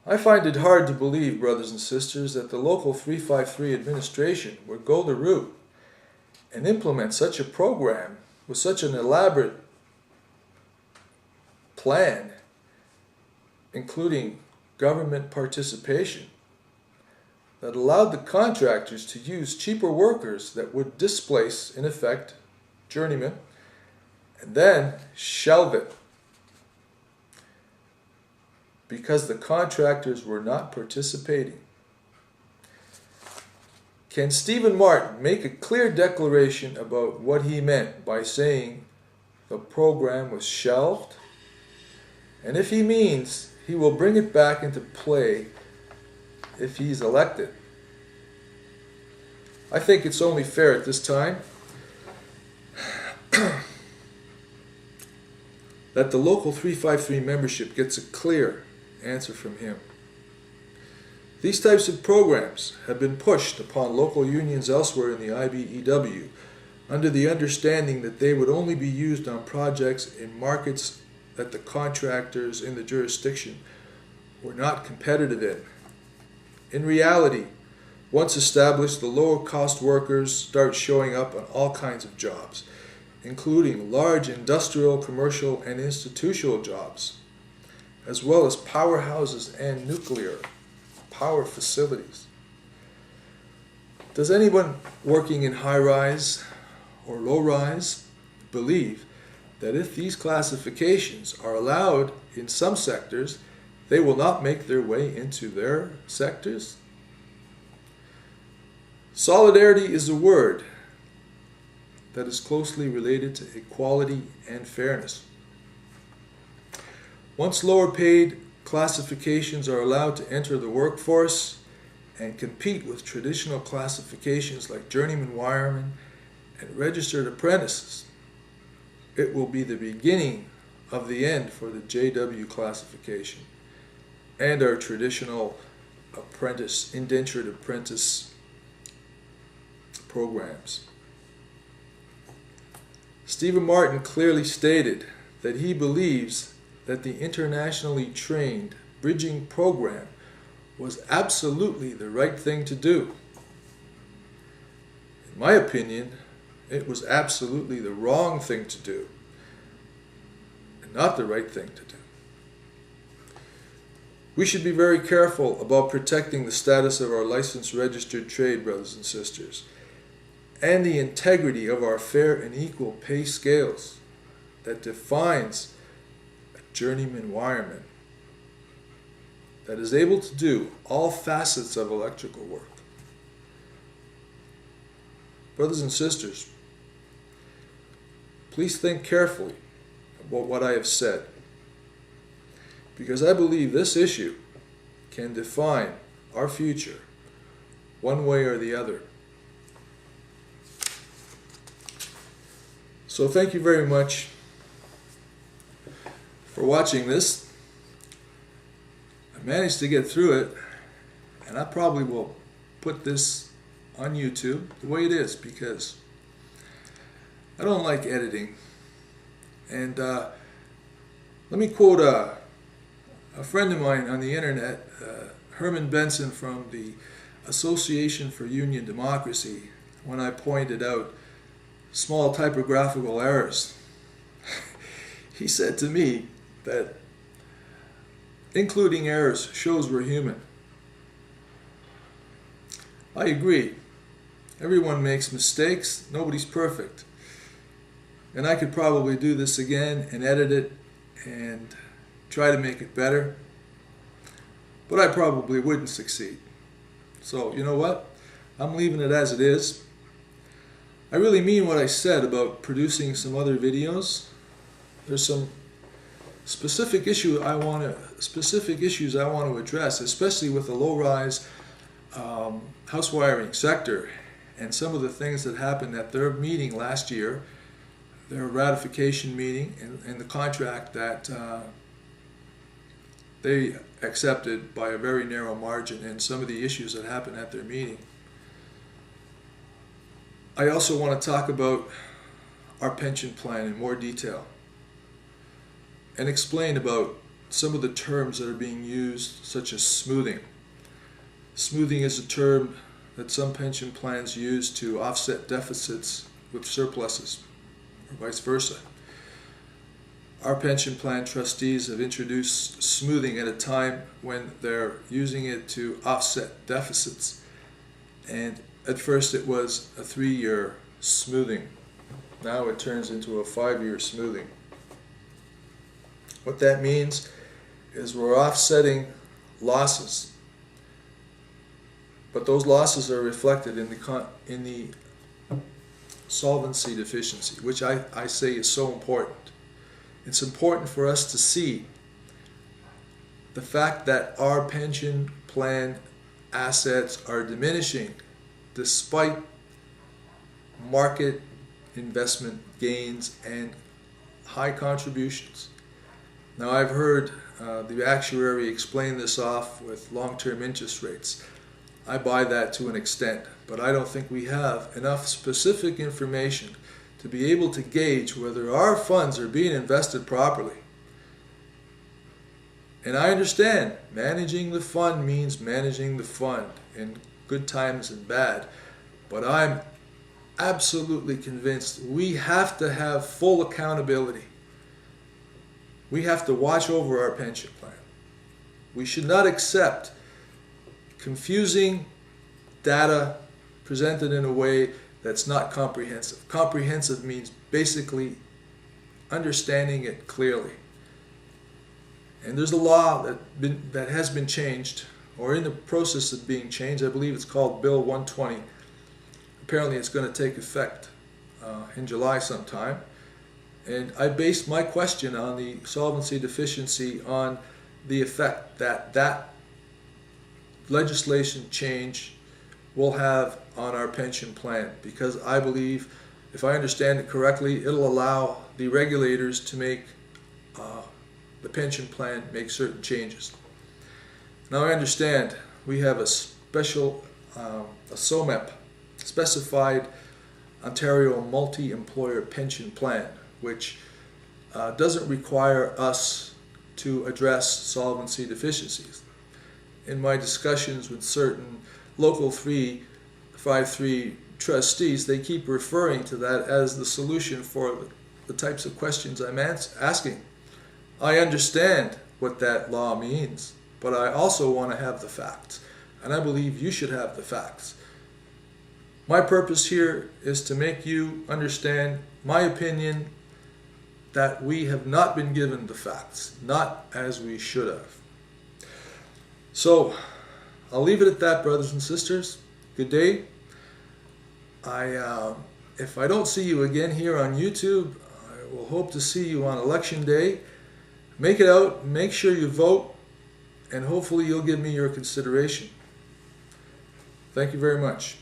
I find it hard to believe, brothers and sisters, that the local 353 administration would go the route and implement such a program with such an elaborate plan, including government participation, that allowed the contractors to use cheaper workers that would displace, in effect, journeymen, and then shelve it because the contractors were not participating. Can Stephen Martin make a clear declaration about what he meant by saying the program was shelved? And if he means he will bring it back into play if he's elected. I think it's only fair at this time that the local 353 membership gets a clear answer from him. These types of programs have been pushed upon local unions elsewhere in the IBEW under the understanding that they would only be used on projects in markets that the contractors in the jurisdiction were not competitive in. In reality, once established, the lower cost workers start showing up on all kinds of jobs, including large industrial, commercial, and institutional jobs, as well as powerhouses and nuclear power facilities. Does anyone working in high-rise or low-rise believe that if these classifications are allowed in some sectors, they will not make their way into their sectors? Solidarity is a word that is closely related to equality and fairness. Once lower paid classifications are allowed to enter the workforce and compete with traditional classifications like journeyman wiremen and registered apprentices, it will be the beginning of the end for the JW classification and our traditional apprentice, indentured apprentice programs. Stephen Martin clearly stated that he believes that the internationally trained bridging program was absolutely the right thing to do. In my opinion, it was absolutely the wrong thing to do, and not the right thing to do. We should be very careful about protecting the status of our licensed registered trade, brothers and sisters, and the integrity of our fair and equal pay scales that defines a journeyman wireman that is able to do all facets of electrical work. Brothers and sisters, please think carefully about what I have said, because I believe this issue can define our future one way or the other. So thank you very much for watching this. I managed to get through it, and I probably will put this on YouTube the way it is, because I don't like editing. And let me quote a friend of mine on the internet, Herman Benson from the Association for Union Democracy, when I pointed out small typographical errors. He said to me that including errors shows we're human. I agree. Everyone makes mistakes. Nobody's perfect. And I could probably do this again and edit it and try to make it better. But I probably wouldn't succeed. So, you know what? I'm leaving it as it is. I really mean what I said about producing some other videos. There's some specific issues I want to address, especially with the low-rise house wiring sector and some of the things that happened at their meeting last year, their ratification meeting, and the contract that they accepted by a very narrow margin, and some of the issues that happened at their meeting. I also want to talk about our pension plan in more detail and explain about some of the terms that are being used, such as smoothing. Smoothing is a term that some pension plans use to offset deficits with surpluses, or vice versa. Our pension plan trustees have introduced smoothing at a time when they're using it to offset deficits. And at first it was a 3-year smoothing. Now it turns into a 5-year smoothing. What that means is we're offsetting losses, but those losses are reflected in the solvency deficiency, which I say is so important. It's important for us to see the fact that our pension plan assets are diminishing despite market investment gains and high contributions. Now, I've heard the actuary explain this off with long-term interest rates. I buy that to an extent, but I don't think we have enough specific information to be able to gauge whether our funds are being invested properly. And I understand managing the fund means managing the fund in good times and bad, but I'm absolutely convinced we have to have full accountability. We have to watch over our pension plan. We should not accept confusing data presented in a way that's not comprehensive. Comprehensive means basically understanding it clearly. And there's a law that has been changed, or in the process of being changed. I believe it's called Bill 120. Apparently it's going to take effect in July sometime. And I based my question on the solvency deficiency on the effect that legislation change will have on our pension plan, because I believe, if I understand it correctly, it'll allow the regulators to make the pension plan make certain changes. Now, I understand we have a special a SOMEP, Specified Ontario Multi-Employer Pension Plan, which doesn't require us to address solvency deficiencies. In my discussions with certain Local 353 trustees, they keep referring to that as the solution for the types of questions I'm asking. I understand what that law means, but I also want to have the facts, and I believe you should have the facts. My purpose here is to make you understand my opinion that we have not been given the facts, not as we should have. So, I'll leave it at that, brothers and sisters. Good day. If I don't see you again here on YouTube, I will hope to see you on Election Day. Make it out, make sure you vote, and hopefully you'll give me your consideration. Thank you very much.